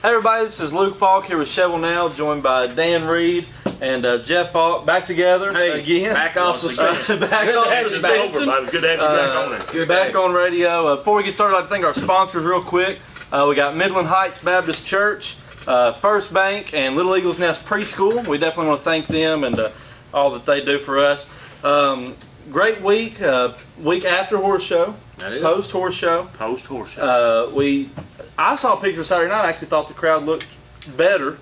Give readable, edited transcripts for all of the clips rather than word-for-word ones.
Hey everybody, this is Luke Falk here with Shelbyville now, joined by Dan Reed and Jeff Falk, back together again. Back off suspension. Back off suspension. Good to have you back on there. You're back on radio. Before we get started, I'd like to thank our sponsors real quick. We got Midland Heights Baptist Church, First Bank, and Little Eagles Nest Preschool. We definitely want to thank them and all that they do for us. Great week, week after horse show, post horse show. Post horse show. I saw pictures Saturday night. I actually thought the crowd looked better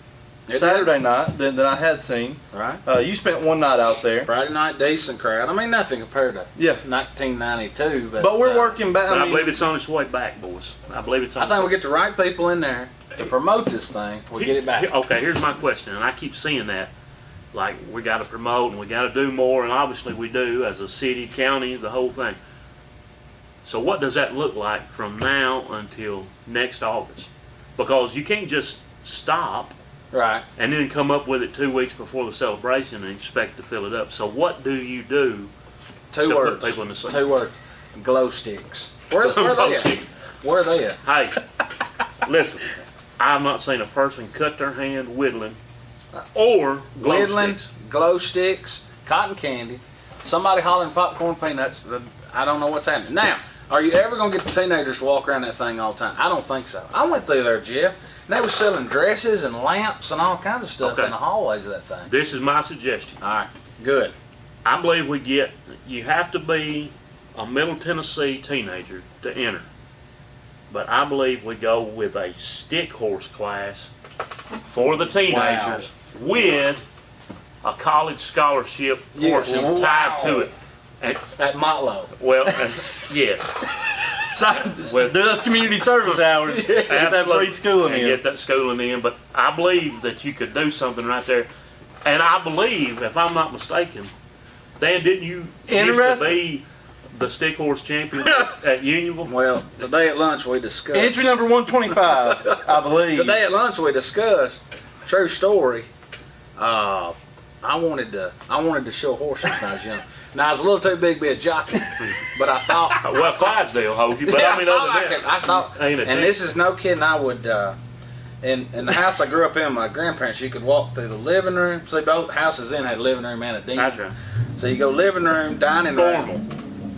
Saturday night than I had seen. Right. You spent one night out there. Friday night, decent crowd. I mean, nothing compared to 1992. But we're working back. I believe it's on its way back, boys. I believe it's on. I think we'll get the right people in there to promote this thing. We'll get it back. Okay, here's my question, and I keep seeing that. Like, we got to promote and we got to do more, and obviously we do as a city, county, the whole thing. So what does that look like from now until next August? Because you can't just stop Right. and then come up with it 2 weeks before the celebration and expect to fill it up. So what do you do Two to words. put people in the scene? 2 words. Glow sticks. Where are they at? Where are they at? Hey, listen, I've not seen a person cut their hand whittling or glow Whittling, sticks. glow sticks, cotton candy, somebody hollering popcorn peanuts. I don't know what's happening. Now, are you ever going to get the teenagers to walk around that thing all the time? I don't think so. I went through there, Jeff, and they were selling dresses and lamps and all kinds of stuff in the hallways of that thing. This is my suggestion. All right, good. I believe you have to be a Middle Tennessee teenager to enter. But I believe we go with a stick horse class for the teenagers with a college scholarship portion tied to it. At Motlow. Well, yeah. That's community service hours. Get that pre-schooling in. Get that schooling in. But I believe that you could do something right there. And I believe, if I'm not mistaken, Dan, didn't you used to be the stick horse champion at Unionville? Well, today at lunch we discussed. Entry number 125, I believe. Today at lunch we discussed, true story, I wanted to show horses when I was young. Now, I was a little too big to be a jockey, but I thought... Well, Clydesdale, Hoagie, but I mean, other than that, I thought, and this is no kidding, I would, in the house I grew up in, my grandparents, you could walk through the living room. See, both houses in had a living room and a den. That's right. So you go living room, dining Formal. room.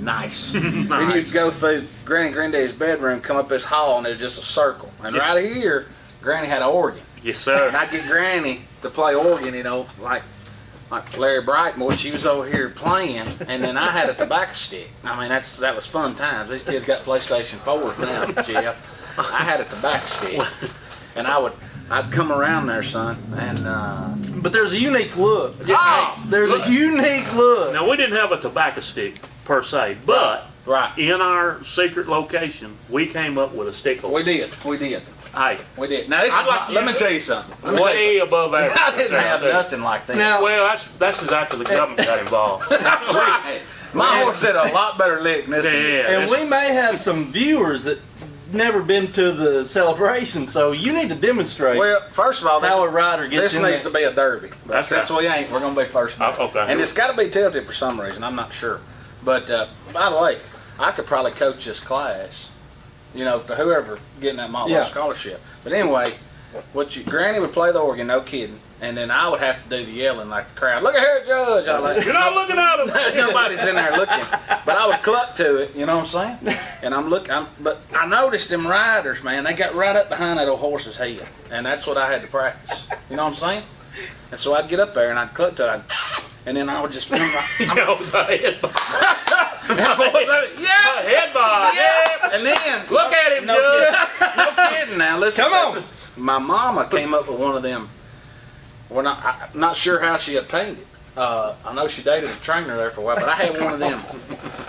Nice. Nice. Then you'd go through Granny and Granddaddy's bedroom, come up this hall, and there's just a circle. And right here, Granny had an organ. Yes, sir. And I'd get Granny to play organ, you know, like Larry Brightmore, she was over here playing, and then I had a tobacco stick. I mean, that was fun times. These kids got PlayStation 4s now, Jeff. I had a tobacco stick, and I'd come around there, son, and But there's a unique look. there's a unique look. Now, we didn't have a tobacco stick, per se, but right. in our secret location, we came up with a stick horse. We did. Hey, We did. Now, let me tell you something. way above average. I didn't have nothing like that. Now, Well, that's after the government got involved. Right. My horse had a lot better lick than this. Yeah, and we may have some viewers that never been to the celebration, so you need to demonstrate Well, first of all, how a rider gets this in needs there. to be a derby. That's Since we ain't, we're going to be first. Okay. And it's got to be tilted for some reason. I'm not sure. But by the way, I could probably coach this class, you know, to whoever getting that Motlow scholarship. But anyway, Granny would play the organ, no kidding, and then I would have to do the yelling like the crowd. Look at here, Judge! You're not looking at him. Nobody's in there looking, but I would cluck to it. You know what I'm saying? And but I noticed them riders, man. They got right up behind that old horse's head, and that's what I had to practice. You know what I'm saying? And so I'd get up there and I'd cluck to it, and then I would just. The head bob. Yeah, Head bob. yeah. And then Look at him, no Judge. kidding, no kidding. Now listen. Come to on. me. My mama came up with one of them. I'm not sure how she obtained it. I know she dated a trainer there for a while, but I had one of them.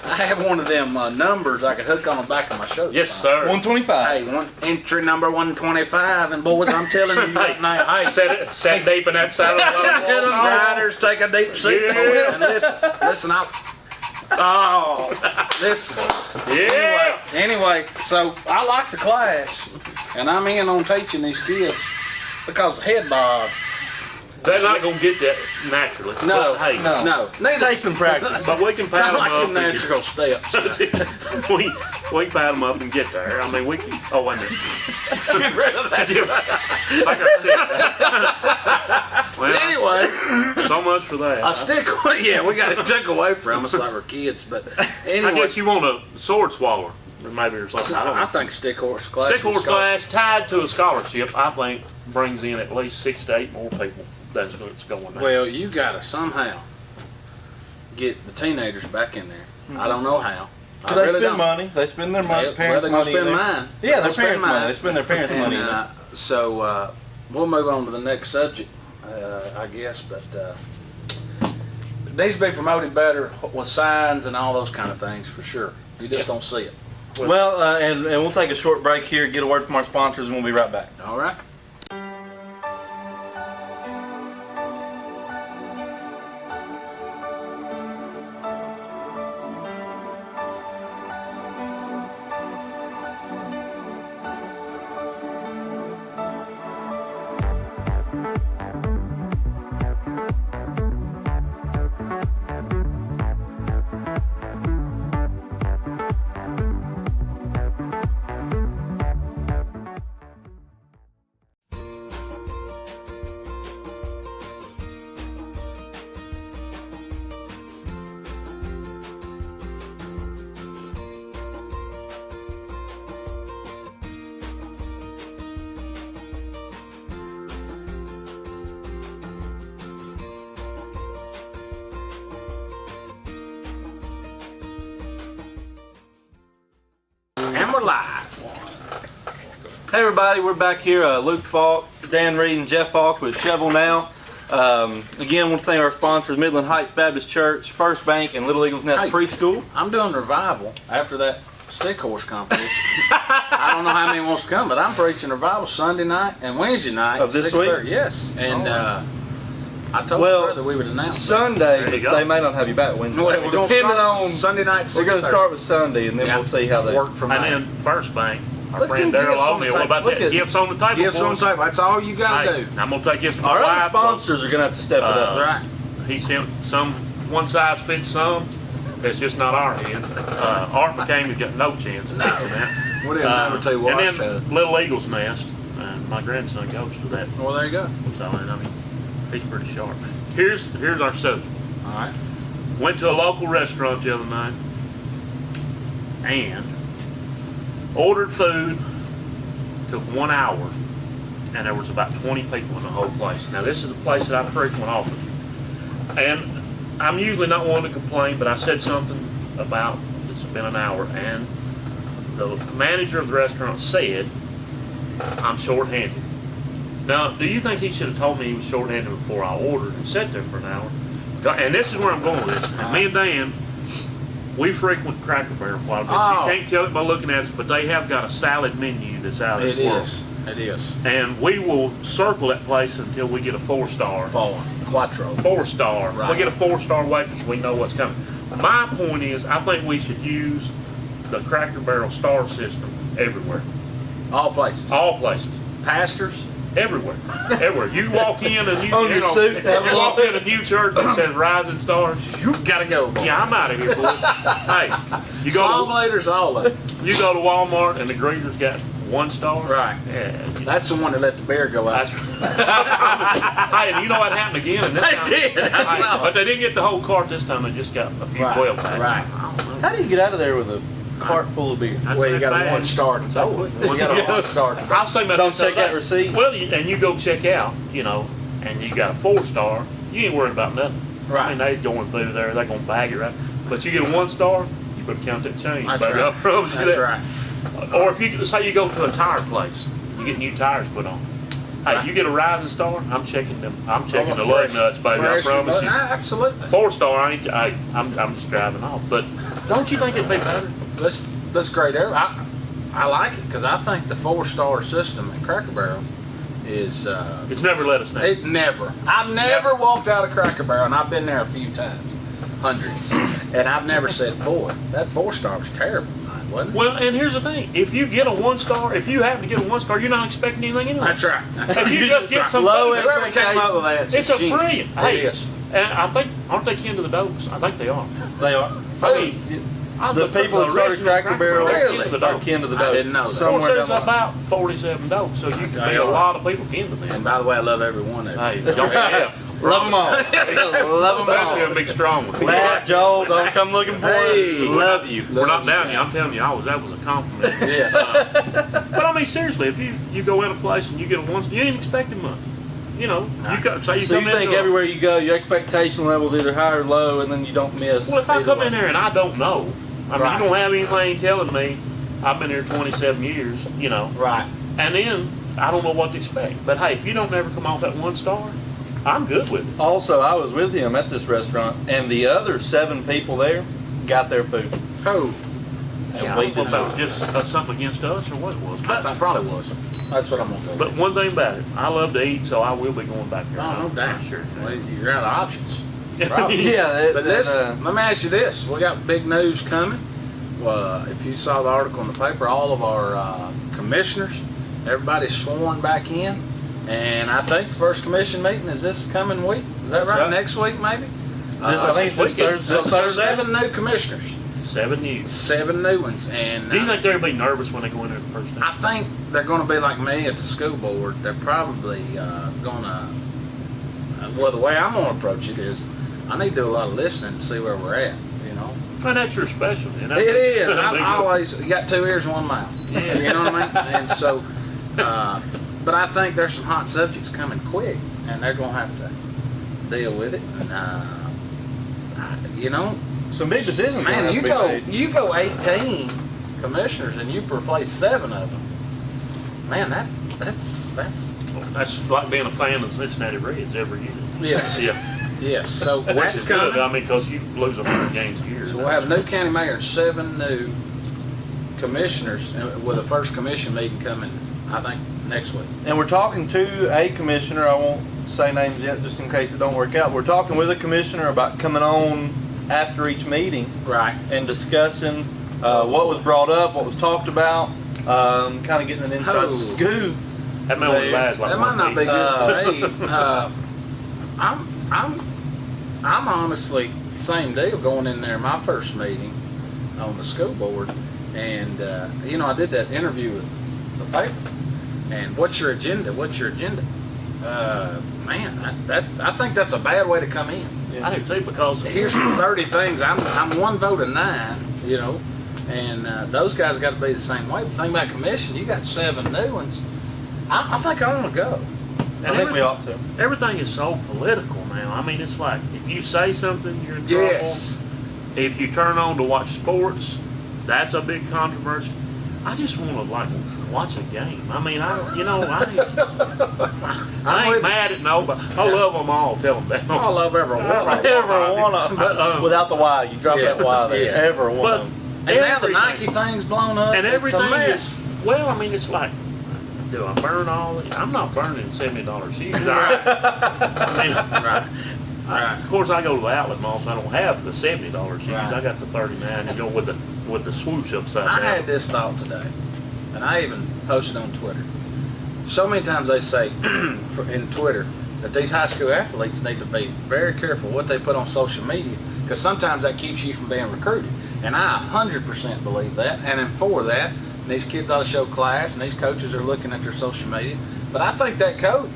I had one of them numbers I could hook on the back of my shirt. Yes, sir. 125. Hey, entry number 125, and boys, I'm telling you right now, hey, Set deep in that saddle. riders, take a deep seat, Yeah. boys, and listen, Yeah. Anyway, so I like the class, and I'm in on teaching these kids because head bob. They're not gonna get that naturally. No, But, hey, no. Neither. Take some practice. But we can I pat them like up. them natural steps. we can pat them up and get there. I mean, we can. Oh, wait a minute. Get rid of that. I got well, Anyway, so much for that. I stick with, yeah, we got it took away from us like we're kids, but anyway. I guess you want a sword swallower, or maybe or something. I don't know. I think stick horse class. Stick horse class tied to a scholarship, I think, brings in at least 6 to 8 more people. That's what's going on. Well, you got to somehow get the teenagers back in there. I don't know how. I They really spend don't. money. They spend their money. Well, Parents' they're gonna money. spend in there. mine. Yeah, They're their gonna spend parents' money. mine. They spend their parents' And, money. in there. so we'll move on to the next subject, I guess. But it needs to be promoted better with signs and all those kind of things for sure. You just don't see it. Well, and we'll take a short break here, get a word from our sponsors, and we'll be right back. All right. And we're live. Hey everybody, we're back here. Luke Falk, Dan Reed, and Jeff Falk with Shelbyville Now. Again, I want to thank our sponsors, Midland Heights Baptist Church, First Bank, and Little Eagles Nest Hey. Preschool. I'm doing revival after that stick horse competition. I don't know how many wants to come, but I'm preaching revival Sunday night and Wednesday night. Of this 6:30. week? Yes. And I told Well, my brother we would announce it. Sunday, There you go. they may not have you back Wednesday. Well, we're going to Depending start on, Sunday night. we're going to 6:30. start with Sunday, and then Yeah. we'll see how they work from And there. then First Bank, our Look at friend them Daryl gifts on the O'Neal. What table. about Look that? at- Gifts on the table. Gifts on boys. the table. That's all you got to Hey, do. I'm gonna take this to my Our other wife. sponsors are going to have to step it up. Right. He sent some one size fits some. It's just not our end. Art McCain has got no chance. No, man. We didn't never tell you And what then Little Eagles Nest. And my grandson goes to that. Well, there you go. So I mean, he's pretty sharp. Here's our subject. All right. Went to a local restaurant the other night and ordered food. Took 1 hour, and there was about 20 people in the whole place. Now this is a place that I frequent often, and I'm usually not one to complain, but I said something about it's been an hour, and the manager of the restaurant said I'm short-handed. Now, do you think he should have told me he was short-handed before I ordered and sat there for an hour? And this is where I'm going with this. And me and Dan, we frequent Cracker Barrel quite a bit. Oh. You can't tell it by looking at us, but they have got a salad menu that's out of It this world. is. It is. And we will circle that place until we get a 4-star. Quattro. 4-star. Right. We get a 4-star waitress, we know what's coming. My point is, I think we should use the Cracker Barrel star system everywhere. All places. All places. Pastors. Everywhere. Everywhere. You walk in and you, On you your know, suit, have you a walk look. in a new church that says Rising Stars. You gotta go. Boy. Yeah, I'm out of here, boys. Hey, you go Psalm leaders, all of it. to Walmart and the greeter's got 1 star. Right. Yeah. That's the one that let the bear go out. That's hey, and you know what happened again? And this They time, did. I saw but it. they didn't get the whole cart this time. They just got a few 12 packs. Right. How do you get out of there with a cart full of beer? I'd Well, say you got a fast. 1 star to tow it. You got a 1 star to I was thinking about Don't this the check other that day. receipt? Well, and you go check out, you know, and you got a 4-star. You ain't worried about nothing. Right. I mean, they going through there. They're gonna bag it right. But you get a 1-star, you better count that change. That's baby. right. I promise you That's that. right. Or if you say you go to a tire place, you get new tires put on. Hey, Right. you get a Rising Star, I'm checking them. I'm checking Oh, the lug fresh. nuts, baby. I Fresh, promise you. Absolutely. 4-star, I'm just driving off. But don't you think it'd be better? That's great. I like it because I think the 4-star system at Cracker Barrel is. It's never let us down. It never. I've never walked out of Cracker Barrel, and I've been there a few times, hundreds, and I've never said, "Boy, that 4-star was terrible." wasn't it? Well, and here's the thing: if you get a 1-star, if you happen to get a 1-star, you're not expecting anything anyway. That's right. If you just get some low food, Whoever came up with that, it's a genius. brilliant. It Hey, is. and I think aren't they kin to the Dokes? I think they are. They are. I mean, The people that started Cracker Barrel Really? are kin to the I didn't know Dokes. that. Of course, Somewhere there's down the line. about 47 Dokes, so you can be Okay, a all right. lot of people kin to them. And by the way, I love every one of them. Hey, That's don't- right. yeah. Love them all. Love them Especially a all. big strong one. Matt, Joel, don't come looking for Hey. us. Love you. We're not down here. I'm telling you, that was a compliment. Yes. But I mean, seriously, if you go in a place and you get a 1, you ain't expecting much. You know, you come, say you So come you think into a- everywhere you go, your expectation level's either high or low, and then you don't miss. Well, if I either come way. in there and I don't know, I mean, Right. you don't have anything telling me. I've been here 27 years, you know, Right. and then I don't know what to expect. But hey, if you don't ever come off that 1-star, I'm good with it. Also, I was with him at this restaurant, and the other 7 people there got their food. Oh, And Yeah, I we don't know did if that was not. just something against us or what it was. I But, think probably was. That's what I'm gonna go. but one thing about it, I love to eat, so I will be going back there. No, no doubt. I'm sure. Well, you're out of options. Right. Yeah, But this, let me ask you this: we got big news coming. If you saw the article in the paper, all of our commissioners, everybody's sworn back in, and I think the first commission meeting is this coming week. Is that That's right? right. Next week, maybe. I think it's this weekend. Thursday. So This Thursday. 7 new commissioners, 7 years. 7 new ones, and Do you think they'll be nervous when they go in there the first I time? think they're going to be like me at the school board. They're probably going to. Well, the way I'm going to approach it is, I need to do a lot of listening to see where we're at. You know, And that's your specialty. And it that's- is. that's a big I always you got 2 ears and 1 mouth. Yeah. You know what I mean? And so, but I think there's some hot subjects coming quick, and they're going to have to deal with it. And you know, Some big decisions. gonna man, have you to be go made. you go 18 commissioners and you replace 7 of them. Man, that's That's like being a fan of Cincinnati Reds every year. yes. Yeah. Yes, so Which that's is good. coming. I mean, because you lose 100 games a year. So we'll have a new county mayor and 7 new commissioners, with the first commission meeting coming, I think, next week. And we're talking to a commissioner. I won't say names yet, just in case it don't work out. We're talking with a commissioner about coming on after each meeting Right. and discussing what was brought up, what was talked about, kind of getting an inside Oh. scoop. That may only last like That might 1 not be week. good for me. I'm honestly same deal going in there my first meeting on the school board, and you know, I did that interview with the paper. And what's your agenda? What's your agenda? Man, I think that's a bad way to come in. I do too, because Here's 30 things. I'm 1 vote of 9, you know, and those guys got to be the same way. The thing about commission, you got 7 new ones. I think I want to go. and I think we ought to. everything is so political now. I mean, it's like if you say something, you're in trouble. Yes. If you turn on to watch sports, that's a big controversy. I just want to like watch a game. I mean, I ain't mad at nobody. I love them all. Tell them that. I love every one of them. Every one of them. But, Without the Y. You drop Yes, that Y there. yes. Every one But of them. And now the everything- Nike thing's blown up. and everything it's a mess. is well. I mean, it's like, do I burn all? I'm not burning $70 shoes. I mean, Right. Right. Of course, I go to the outlet mall, so I don't have the $70 shoes. Right. I got the 39 and go with the swoosh upside I down. had this thought today, and I even posted on Twitter. So many times they say in Twitter that these high school athletes need to be very careful what they put on social media, because sometimes that keeps you from being recruited. And I 100% believe that, and I'm for that. And these kids ought to show class, and these coaches are looking at their social media. But I think that coach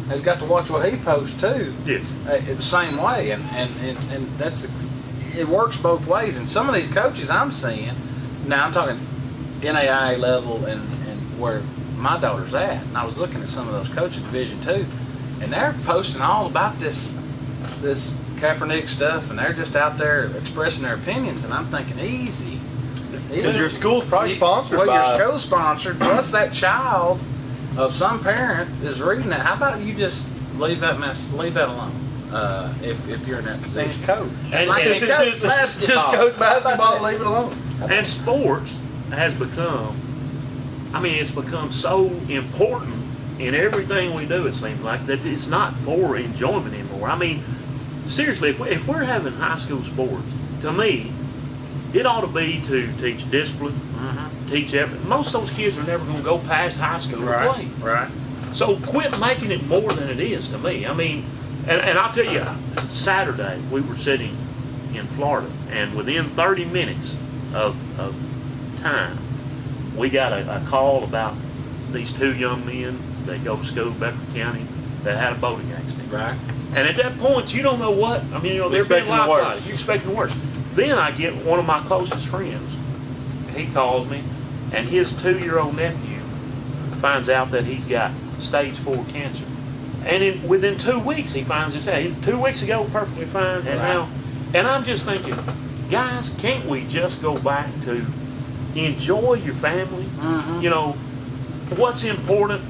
has got to watch what he posts too. Yes. The same way, and it works both ways. And some of these coaches I'm seeing now, I'm talking NAIA level and where my daughter's at, and I was looking at some of those coaches Division II, and they're posting all about this Kaepernick stuff, and they're just out there expressing their opinions, and I'm thinking, easy. Because your school's probably sponsored well, by. your school's sponsored, plus that child of some parent is reading that. How about you just leave that alone? If you're in that position. coach. And, Like and, a coach basketball. Just coach basketball and How about leave it alone. and sports has become, I mean, it's become so important in everything we do, it seems like, that it's not for enjoyment anymore. I mean, seriously, if we're having high school sports, to me, it ought to be to teach discipline, teach everything. Most of those kids are never going to go past high school to play. Right. So quit making it more than it is to me. I mean, and I'll tell you, Saturday we were sitting in Florida, and within 30 minutes of time, we got a call about these two young men that go to school in Bedford County that had a boating accident. Right. And at that point, you don't know what. I mean, they're being life fighters. You're expecting the worst. Then I get one of my closest friends. He calls me, and his 2-year-old nephew finds out that he's got stage 4 cancer. And within 2 weeks, he finds this out. 2 weeks ago, perfectly fine, and now. And I'm just thinking, guys, can't we just go back to enjoy your family? You know, what's important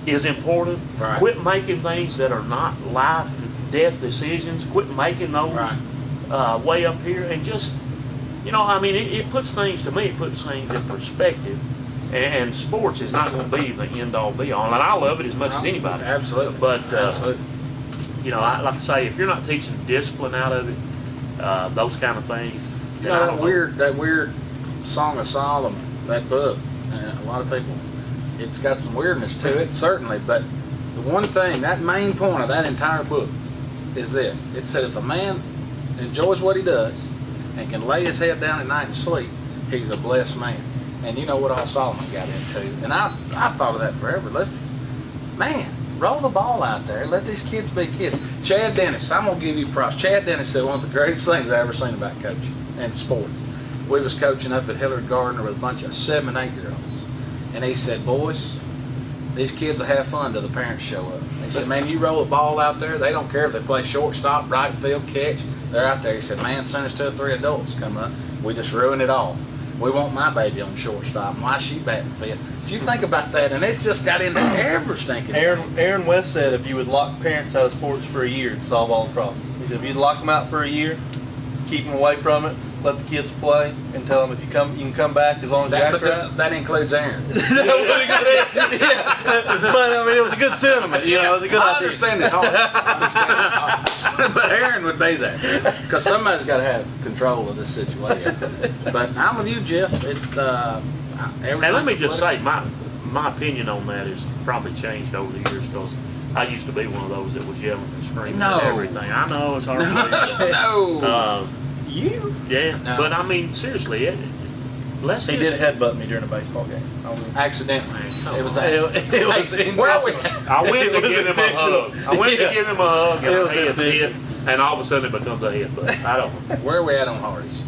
is important. Right. Quit making things that are not life and death decisions. Quit making those way up here, and just, you know, I mean, it puts things, to me, it puts things in perspective. And sports is not going to be the end-all be-all. And I love it as much as anybody. Absolutely. But, absolutely. you know, like I say, if you're not teaching discipline out of it, those kind of things. You know, that weird Song of Solomon, that book, a lot of people, it's got some weirdness to it, certainly. But the one thing, that main point of that entire book is this. It said if a man enjoys what he does and can lay his head down at night and sleep, he's a blessed man. And you know what all Solomon got into. And I thought of that forever. Roll the ball out there. Let these kids be kids. Chad Dennis, I'm going to give you props. Chad Dennis said one of the greatest things I ever seen about coaching and sports. We was coaching up at Hillard Gardner with a bunch of 7 and 8-year-olds. And he said, boys, these kids will have fun till the parents show up. He said, man, you roll a ball out there, they don't care if they play shortstop, right field, catch. They're out there. He said, man, send us 2 or 3 adults come up. We just ruin it all. We want my baby on shortstop. And why she batting fifth? If you think about that, and it's just got into every stinking thing. Aaron West said if you would lock parents out of sports for a year, it'd solve all the problems. He said if you'd lock them out for a year, keep them away from it, let the kids play, and tell them if you can come back as long as you act right. That includes Aaron. Yeah. But I mean, it was a good sentiment. You know, it was a good idea. I understand it all. But Aaron would be there because somebody's got to have control of this situation. But I'm with you, Jeff. And let me just say, my opinion on that has probably changed over the years, because I used to be one of those that was yelling and screaming at everything. I know it's hard to believe. No. You? Yeah. No. But I mean, seriously, he did headbutt me during a baseball game. Accidentally. It was where are we? I went to give him a hug. And my head's hit, and all of a sudden it becomes a headbutt. I don't know. Where are we at on Hardy's?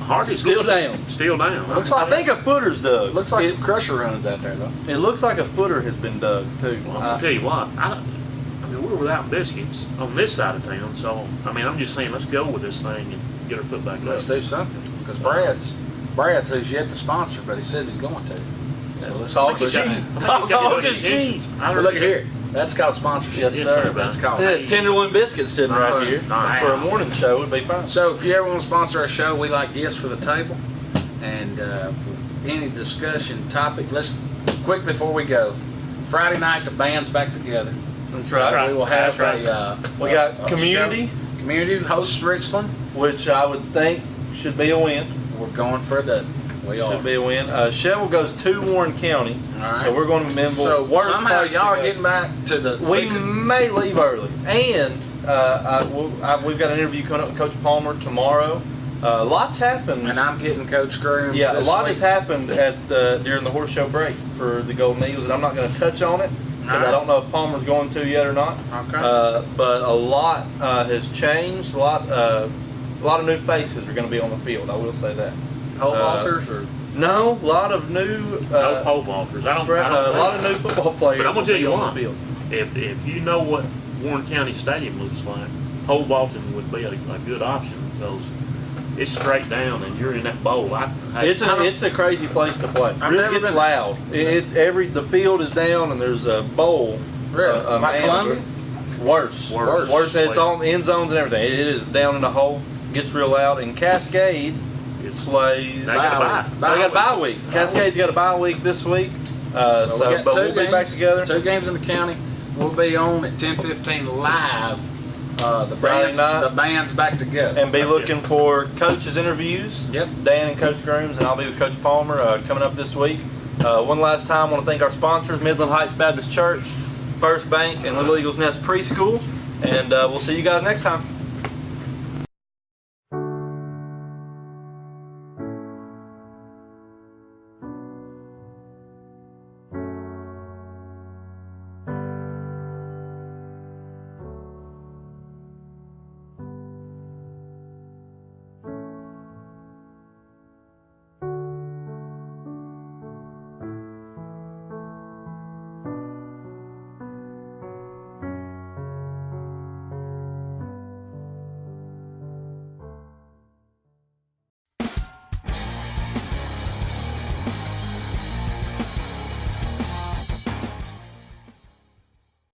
Hardy's still down. Still down. I think a footer's dug. Looks like some crusher runs out there, though. It looks like a footer has been dug, too. Well, I'll tell you what. I mean, we're without biscuits on this side of town, so, I mean, I'm just saying, let's go with this thing and get our foot back up. Let's do something. Because Brad says yet to sponsor, but he says he's going to. So let's talk is cheap. But look at here. That's called sponsorship. Yes, sir. That's called. Tenderloin biscuits sitting right here for a morning show would be fine. So if you ever want to sponsor our show, we like gifts for the table. And any discussion topic, let's quick before we go. Friday night, the band's back together. That's right. We will have we got community. Show. Community hosts Richland, which I would think should be a win. We're going for a dub. Should be a win. Shelbyville goes to Warren County, so we're going to Minville. So somehow y'all are getting back to the. We may leave early, and we've got an interview coming up with Coach Palmer tomorrow. Lots happened. And I'm getting Coach Grooms. Yeah, a lot has happened during the horse show break for the Golden Eagles, and I'm not going to touch on it because I don't know if Palmer's going to yet or not. Okay. But a lot has changed. A lot of new faces are going to be on the field. I will say that. Pole vaulters or no? A lot of new. No pole vaulters. I don't a lot of new football players. But I'm going to tell you what. If you know what Warren County Stadium looks like, pole vaulting would be a good option, because it's straight down and you're in that bowl. It's a crazy place to play. It gets loud. The field is down and there's a bowl. Really? Like Columbia? Worse. It's all end zones and everything. It is down in the hole. Gets real loud. And Cascade plays. They got a bye week. Cascade's got a bye week this week. But we'll be back together. 2 games in the county. We'll be on at 10:15 live Friday night. The band's back together. And be That's looking for coaches interviews. Yep. Dan and Coach Grooms, and I'll be with Coach Palmer coming up this week. One last time, I want to thank our sponsors, Midland Heights Baptist Church, First Bank, and Little Eagles Nest Preschool. And we'll see you guys next time.